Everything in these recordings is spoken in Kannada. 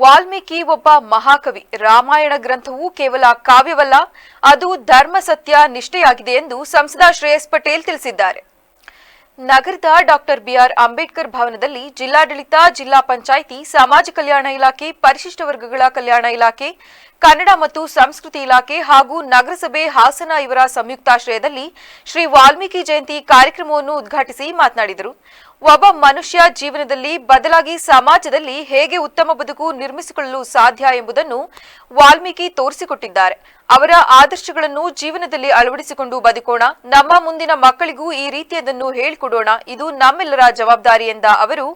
ವಾಲ್ಮೀಕಿ ಒಬ್ಬ ಮಹಾಕವಿ. ರಾಮಾಯಣ ಗ್ರಂಥವು ಕೇವಲ ಕಾವ್ಯವಲ್ಲ, ಅದು ಧರ್ಮ ಸತ್ಯ ನಿಷ್ಠೆಯಾಗಿದೆ ಎಂದು ಸಂಸದ ಶ್ರೇಯಸ್ ಪಟೇಲ್ ತಿಳಿಸಿದ್ದಾರೆ. ನಗರದ ಡಾಕ್ಟರ್ ಬಿಆರ್ ಅಂಬೇಡ್ಕರ್ ಭವನದಲ್ಲಿ ಜಿಲ್ಲಾಡಳಿತ, ಜಿಲ್ಲಾ ಪಂಚಾಯಿತಿ, ಸಮಾಜ ಕಲ್ಯಾಣ ಇಲಾಖೆ, ಪರಿಶಿಷ್ಟ ವರ್ಗಗಳ ಕಲ್ಯಾಣ ಇಲಾಖೆ, ಕನ್ನಡ ಮತ್ತು ಸಂಸ್ಕೃತಿ ಇಲಾಖೆ ಹಾಗೂ ನಗರಸಭೆ ಹಾಸನ ಇವರ ಸಂಯುಕ್ತಾಶ್ರಯದಲ್ಲಿ ಶ್ರೀ ವಾಲ್ಮೀಕಿ ಜಯಂತಿ ಕಾರ್ಯಕ್ರಮವನ್ನು ಉದ್ಘಾಟಿಸಿ ಮಾತನಾಡಿದರು. ಒಬ್ಬ ಮನುಷ್ಯ ಜೀವನದಲ್ಲಿ ಬದಲಾಗಿ ಸಮಾಜದಲ್ಲಿ ಹೇಗೆ ಉತ್ತಮ ಬದುಕು ನಿರ್ಮಿಸಿಕೊಳ್ಳಲು ಸಾಧ್ಯ ಎಂಬುದನ್ನು ವಾಲ್ಮೀಕಿ ತೋರಿಸಿಕೊಟ್ಟಿದ್ದಾರೆ. ಅವರ ಆದರ್ಶಗಳನ್ನು ಜೀವನದಲ್ಲಿ ಅಳವಡಿಸಿಕೊಂಡು ಬದುಕೋಣ, ನಮ್ಮ ಮುಂದಿನ ಮಕ್ಕಳಿಗೂ ಈ ರೀತಿಯದನ್ನು ಹೇಳಿಕೊಡೋಣ, ಇದು ನಮ್ಮೆಲ್ಲರ ಜವಾಬ್ದಾರಿ ಎಂದ ಅವರು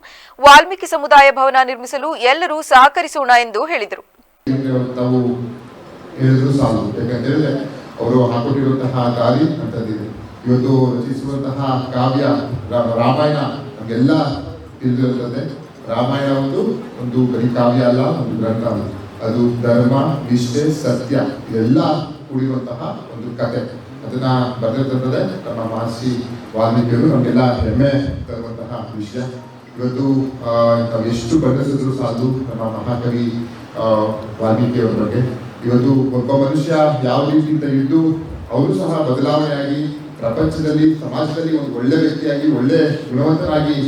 ವಾಲ್ಮೀಕಿ ಸಮುದಾಯ ಭವನ ನಿರ್ಮಿಸಲು ಎಲ್ಲರೂ ಸಹಕರಿಸೋಣ ಎಂದು ಹೇಳಿದರು. ನಾವು ಹೇಳಿದ್ರು ಸಾಲು, ಯಾಕಂತೇಳಿದ್ರೆ ಅವರು ಹಾಕೊಟ್ಟಿರುವಂತಹ ದಾರಿ ಅಂತಂದಿದೆ. ಇವತ್ತು ರಚಿಸುವಂತಹ ಕಾವ್ಯ ರಾಮಾಯಣ ನಮಗೆಲ್ಲ ತಿಳಿದಿರುತ್ತದೆ. ರಾಮಾಯಣ ಒಂದು ಬರೀ ಕಾವ್ಯ ಅಲ್ಲ, ಒಂದು ಗ್ರಂಥ. ಅದು ಧರ್ಮ, ನಿಷ್ಠೆ, ಸತ್ಯ ಇದೆಲ್ಲ ಕೂಡಿರುವಂತಹ ಒಂದು ಕಥೆ. ಅದನ್ನ ಬರೆದಿರ್ತದೆ ನಮ್ಮ ಮಹರ್ಷಿ ವಾಲ್ಮೀಕಿಯವರು. ನಮಗೆಲ್ಲ ಹೆಮ್ಮೆ ತರುವಂತಹ ವಿಷಯ. ಇವತ್ತು ನಾವು ಎಷ್ಟು ಬಣ್ಣಿಸಿದ್ರು ಸಾಲು ನಮ್ಮ ಮಹಾಕವಿ ವಾಲ್ಮೀಕಿಯವರ ಬಗ್ಗೆ. ಇವತ್ತು ಒಬ್ಬ ಮನುಷ್ಯ ಯಾವ ರೀತಿಯಿಂದ ಇದ್ದು ಅವರು ಸಹ ಬದಲಾವಣೆಯಾಗಿ ಪ್ರಪಂಚದಲ್ಲಿ, ಸಮಾಜದಲ್ಲಿ ಒಂದು ಒಳ್ಳೆ ವ್ಯಕ್ತಿಯಾಗಿ, ಒಳ್ಳೆ ಗುಣವಂತನಾಗಿ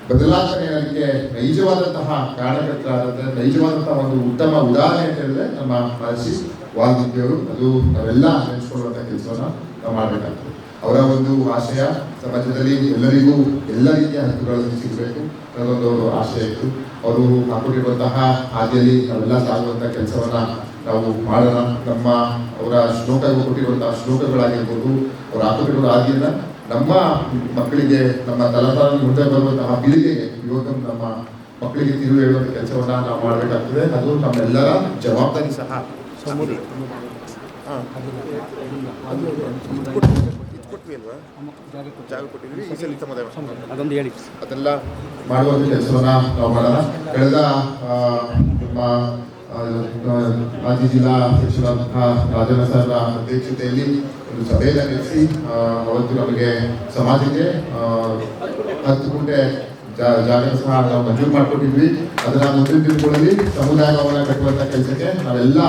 ಬದಲಾವಣೆಯಾಗಲಿಕ್ಕೆ ನೈಜವಾದಂತಹ ಕಾರಣಕರ್ತರಾದ, ನೈಜವಾದಂತಹ ಒಂದು ಉತ್ತಮ ಉದಾಹರಣೆ ಅಂತ ಹೇಳಿದ್ರೆ ನಮ್ಮ ಮಹರ್ಷಿ ವಾಲ್ಮೀಕಿಯವರು. ಅದು ನಾವೆಲ್ಲ ನೆನೆಸ್ಕೊಳ್ಳುವಂತಹ ಕೆಲಸವನ್ನ ನಾವು ಮಾಡಬೇಕಾಗ್ತದೆ. ಅವರ ಒಂದು ಆಶಯ ಸಮಾಜದಲ್ಲಿ ಎಲ್ಲರಿಗೂ ಎಲ್ಲ ರೀತಿಯ ಹಕ್ಕುಗಳನ್ನು ಸಿಗಬೇಕು ಅನ್ನೋದೊಂದು ಆಶಯ ಇತ್ತು. ಅವರು ಹಾಕೊಂಡಿರುವಂತಹ ಹಾದಿಯಲ್ಲಿ ನಾವೆಲ್ಲ ಸಾಗುವಂತಹ ಕೆಲಸವನ್ನ ನಾವು ಮಾಡೋಣ. ನಮ್ಮ ಅವರ ಕೊಟ್ಟಿರುವಂತಹ ಶ್ಲೋಕಗಳಾಗಿರ್ಬೋದು, ಅವರು ಹಾಕೊಂಡಿರುವ ಹಾದಿಯನ್ನ ನಮ್ಮ ಮಕ್ಕಳಿಗೆ, ನಮ್ಮ ತಲೆಮಾರು ಮುಂದೆ ಬರುವಂತಹ ಪೀಳಿಗೆಗೆ, ಇವತ್ತು ನಮ್ಮ ಮಕ್ಕಳಿಗೆ ತಿರುವು ಹೇಳುವಂಥ ಕೆಲಸವನ್ನ ನಾವು ಮಾಡಬೇಕಾಗ್ತದೆ. ಅದು ನಮ್ಮೆಲ್ಲರ ಜವಾಬ್ದಾರಿ ಸಹ. ಅದೆಲ್ಲ ಮಾಡುವಂಥ ಕೆಲಸವನ್ನ ನಾವು ಮಾಡೋಣ. ಕಳೆದ ನಮ್ಮ ಮಾಜಿ ಜಿಲ್ಲಾ ಅಧ್ಯಕ್ಷರಾದಂತಹ ರಾಜಣ್ಣ ಸರ್ ಅಧ್ಯಕ್ಷತೆಯಲ್ಲಿ ಒಂದು ಸಭೆಯನ್ನು ನಡೆಸಿ ಅವತ್ತು ನಮಗೆ ಸಮಾಜಕ್ಕೆ 10 ಗುಂಟೆ ಜಾಗ ಸಹ ನಾವು ಮಂಜೂರು ಮಾಡಿಕೊಟ್ಟಿದ್ವಿ. ಅದನ್ನ ಮುಂದಿನ ದಿನಗಳಲ್ಲಿ ಸಮುದಾಯ ಭವನ ಕಟ್ಟುವಂಥ ಕೆಲಸಕ್ಕೆ ನಾವೆಲ್ಲ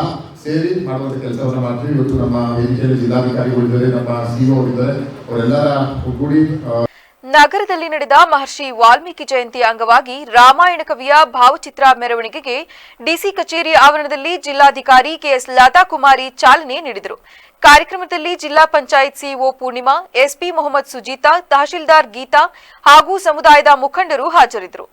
ಸೇರಿ ಮಾಡುವಂಥ ಕೆಲಸವನ್ನು ಮಾಡ್ತೀವಿ. ಇವತ್ತು ನಮ್ಮ ವೇದಿಕೆಯಲ್ಲಿ ಜಿಲ್ಲಾಧಿಕಾರಿಗಳಿದ್ದಾರೆ, ನಮ್ಮ ಸಿಇಒ ಇದ್ದಾರೆ, ಅವರೆಲ್ಲರ ಒಗ್ಗೂಡಿ ನಗರದಲ್ಲಿ ನಡೆದ ಮಹರ್ಷಿ ವಾಲ್ಮೀಕಿ ಜಯಂತಿ ಅಂಗವಾಗಿ ರಾಮಾಯಣ ಕವಿಯ ಭಾವಚಿತ್ರ ಮೆರವಣಿಗೆಗೆ ಡಿಸಿ ಕಚೇರಿ ಆವರಣದಲ್ಲಿ ಜಿಲ್ಲಾಧಿಕಾರಿ ಕೆಎಸ್ ಲತಾ ಕುಮಾರಿ ಚಾಲನೆ ನೀಡಿದರು. ಕಾರ್ಯಕ್ರಮದಲ್ಲಿ ಜಿಲ್ಲಾ ಪಂಚಾಯತ್ ಸಿಇಒ ಪೂರ್ಣಿಮಾ, ಎಸ್ಪಿ ಮೊಹಮ್ಮದ್ ಸುಜೀತಾ, ತಹಶೀಲ್ದಾರ್ ಗೀತಾ ಹಾಗೂ ಸಮುದಾಯದ ಮುಖಂಡರು ಹಾಜರಿದ್ದರು.